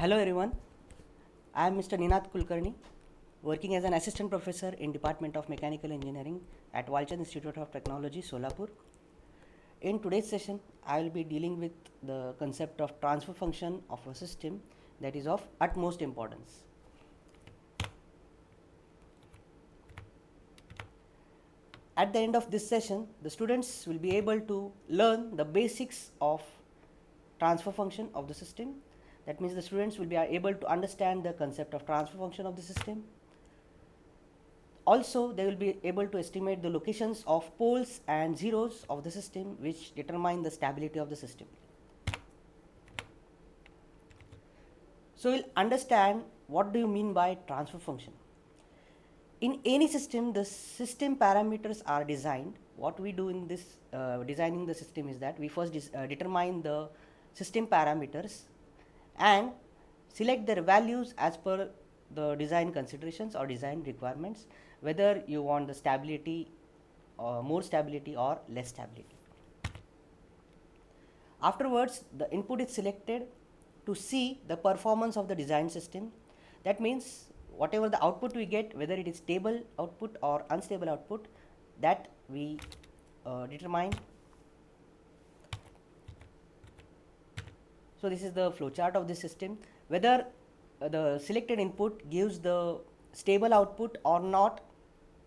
Hello everyone, I am Mr. Ninath Kulkarni, working as an assistant professor in Department of Mechanical Engineering at Walchand Institute of Technology, Solapur. In today's session, I will be dealing with the concept of transfer function of a system that is of utmost importance. At the end of this session, the students will be able to learn the basics of transfer function of the system. That means the students will be able to understand the concept of transfer function of the system. Also, they will be able to estimate the locations of poles and zeros of the system which determine the stability of the system. So, we'll understand what do you mean by transfer function. In any system, the system parameters are designed. What we do in this designing the system is that we first determine the system parameters and select their values as per the design considerations or design requirements, whether you want the stability or more stability or less stability. Afterwards, the input is selected to see the performance of the design system. That means whatever the output we get, whether it is stable output or unstable output, that we determine. So, this is the flow chart of this system, whether the selected input gives the stable output or not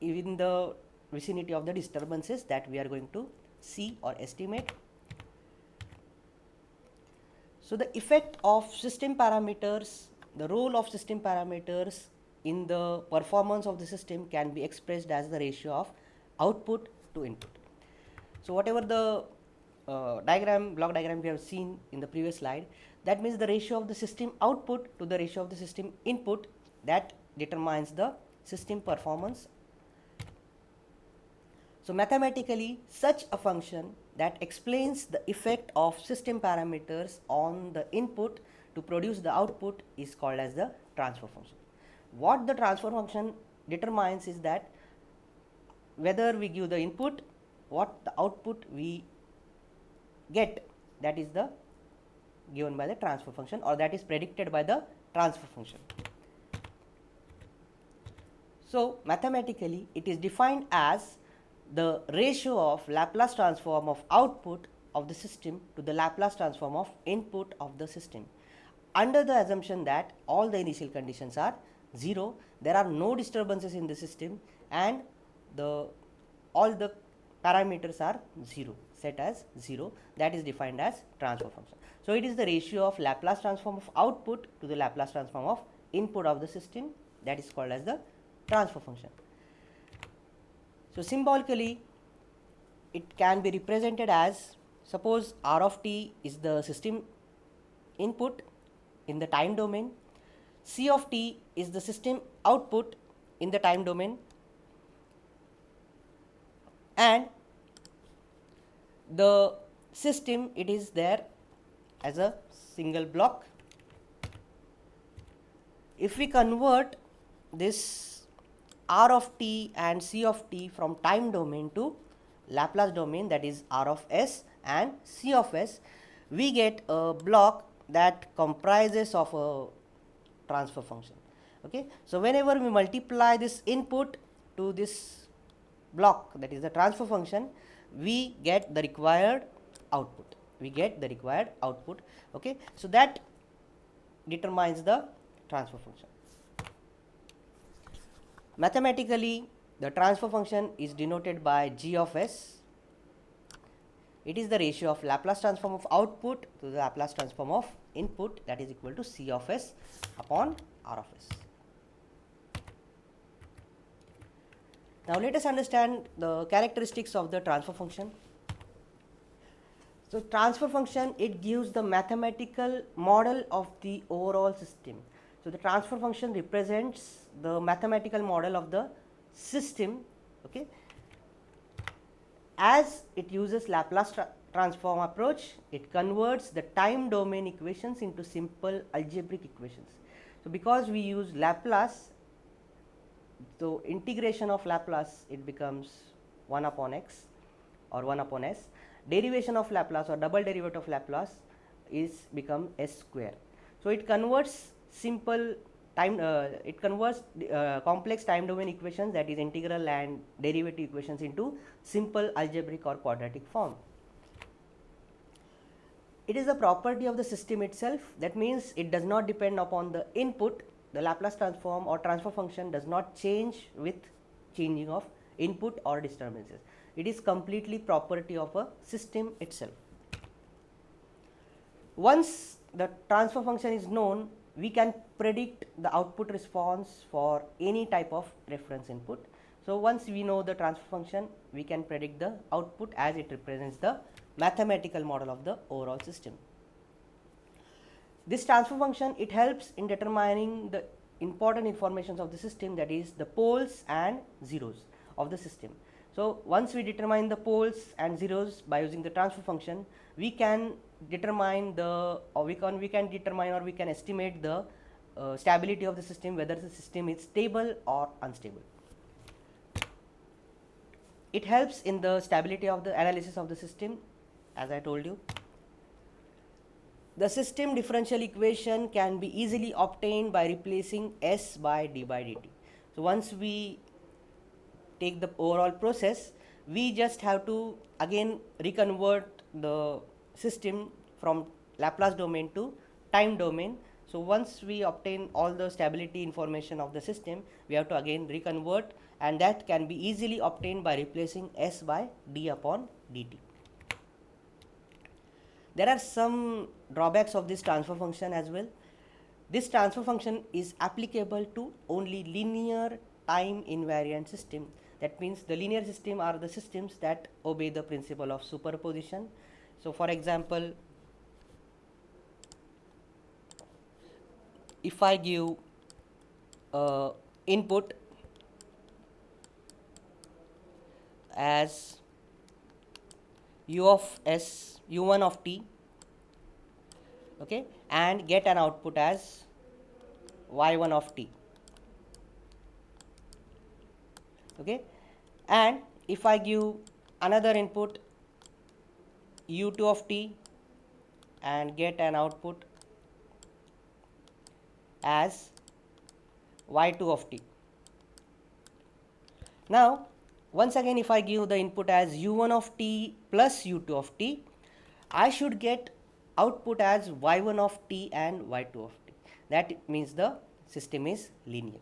in the vicinity of the disturbances that we are going to see or estimate. So, the effect of system parameters, the role of system parameters in the performance of the system can be expressed as the ratio of output to input. So, whatever the block diagram we have seen in the previous slide, that means the ratio of the system output to the ratio of the system input, that determines the system performance. So, mathematically, such a function that explains the effect of system parameters on the input to produce the output is called as the transfer function. What the transfer function determines is that whether we give the input, what the output we get, that is the given by the transfer function, or that is predicted by the transfer function. So, mathematically it is defined as the ratio of Laplace transform of output of the system to the Laplace transform of input of the system, under the assumption that all the initial conditions are 0, there are no disturbances in the system, and all the parameters are 0, set as 0, that is defined as transfer function. So, it is the ratio of Laplace transform of output to the Laplace transform of input of the system, that is called as the transfer function. So, symbolically it can be represented as, suppose R of t is the system input in the time domain, C of t is the system output in the time domain, and the system, it is there as a single block. If we convert this R of t and C of t from time domain to Laplace domain, that is R of s and C of s, we get a block that comprises of a transfer function. Okay. So, whenever we multiply this input to this block, that is the transfer function, we get the required output. Okay. So, that determines the transfer function. Mathematically, the transfer function is denoted by G of s. It is the ratio of Laplace transform of output to the Laplace transform of input, that is equal to C of s upon R of s. Now, let us understand the characteristics of the transfer function. So, transfer function, it gives the mathematical model of the overall system. So, the transfer function represents the mathematical model of the system. Okay. As it uses Laplace transform approach, it converts the time domain equations into simple algebraic equations. So, because we use Laplace, so integration of Laplace, it becomes 1 upon x or 1 upon s. Derivation of Laplace or double derivative of Laplace is become s square. So it converts complex time domain equations, that is integral and derivative equations, into simple algebraic or quadratic form. It is a property of the system itself. That means it does not depend upon the input. The Laplace transform or transfer function does not change with changing of input or disturbances. It is completely property of a system itself. Once the transfer function is known, we can predict the output response for any type of reference input. So once we know the transfer function, we can predict the output as it represents the mathematical model of the overall system. This transfer function, it helps in determining the important informations of the system, that is the poles and zeros of the system. So once we determine the poles and zeros by using the transfer function, we can determine we can estimate the stability of the system, whether the system is stable or unstable. It helps in the stability of the analysis of the system, as I told you. The system differential equation can be easily obtained by replacing S by d by dt. So once we take the overall process, we just have to again reconvert the system from Laplace domain to time domain. So once we obtain all the stability information of the system, we have to again reconvert, and that can be easily obtained by replacing S by d upon dt. There are some drawbacks of this transfer function as well. This transfer function is applicable to only linear time invariant system. That means the linear system are the systems that obey the principle of superposition. So for example, if I give input as u of s, u1 of t, okay, and get an output as y1 of t, okay, and if I give another input u2 of t and get an output as y2 of t. Now once again, if I give the input as u1 of t plus u2 of t, I should get output as y1 of t and y2 of t. That means the system is linear.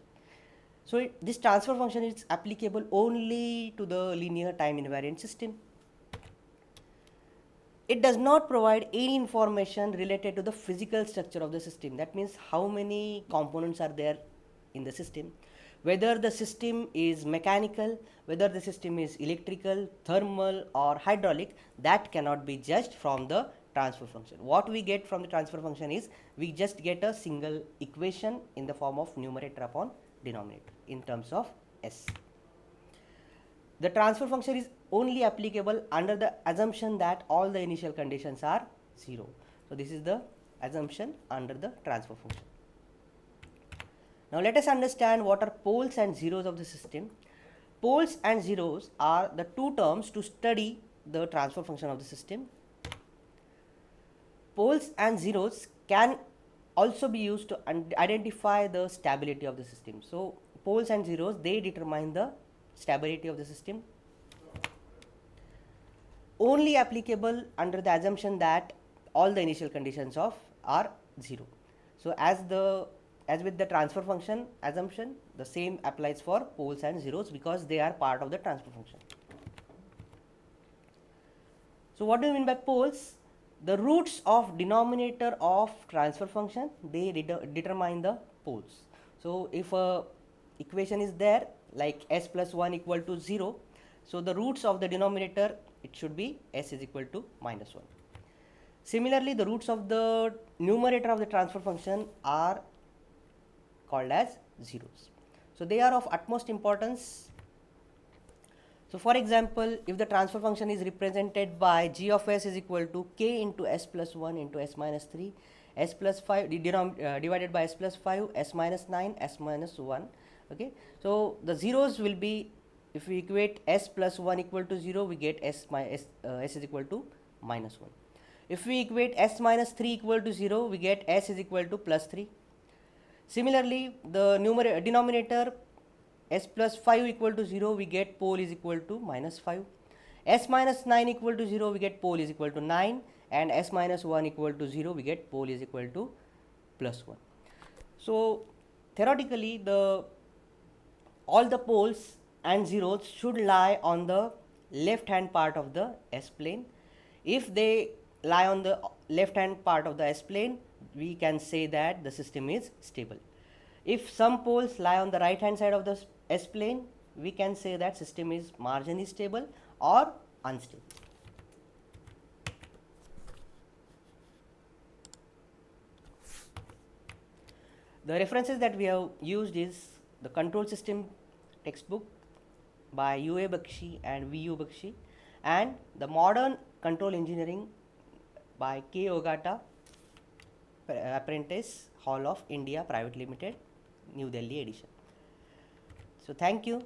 So this transfer function is applicable only to the linear time invariant system. It does not provide any information related to the physical structure of the system. That means how many components are there in the system, whether the system is mechanical, whether the system is electrical, thermal or hydraulic, that cannot be judged from the transfer function. What we get from the transfer function is we just get a single equation in the form of numerator upon denominator in terms of S. The transfer function is only applicable under the assumption that all the initial conditions are 0. So this is the assumption under the transfer function. Now let us understand what are poles and zeros of the system. Poles and zeros are the two terms to study the transfer function of the system. Poles and zeros can also be used to identify the stability of the system. So poles and zeros, they determine the stability of the system. Only applicable under the assumption that all the initial conditions are 0. So as with the transfer function assumption, the same applies for poles and zeros because they are part of the transfer function. So what do you mean by poles? The roots of denominator of transfer function, they determine the poles. So if a equation is there like s plus 1 equal to 0, so the roots of the denominator, it should be s is equal to minus 1. Similarly, the roots of the numerator of the transfer function are called as zeros. So they are of utmost importance. So for example, if the transfer function is represented by g of s is equal to k into s plus 1 into s minus 3, s plus 5 divided by s plus 5, s minus 9, s minus 1. Okay. So the zeros will be, if we equate s plus 1 equal to 0, we get s is equal to minus 1. If we equate s minus 3 equal to 0, we get s is equal to plus 3. Similarly, the denominator s plus 5 equal to 0, we get pole is equal to minus 5. S minus 9 equal to 0, we get pole is equal to 9, and s minus 1 equal to 0, we get pole is equal to plus 1. So theoretically, all the poles and zeros should lie on the left hand part of the S plane. If they lie on the left hand part of the S plane, we can say that the system is stable. If some poles lie on the right hand side of the S plane, we can say that system is marginally stable or unstable. The references that we have used is the control system textbook by U.A. Bakshi and V.U. Bakshi, and the modern control engineering by K. Ogata, Apprentice Hall of India Private Limited, New Delhi edition. So thank you.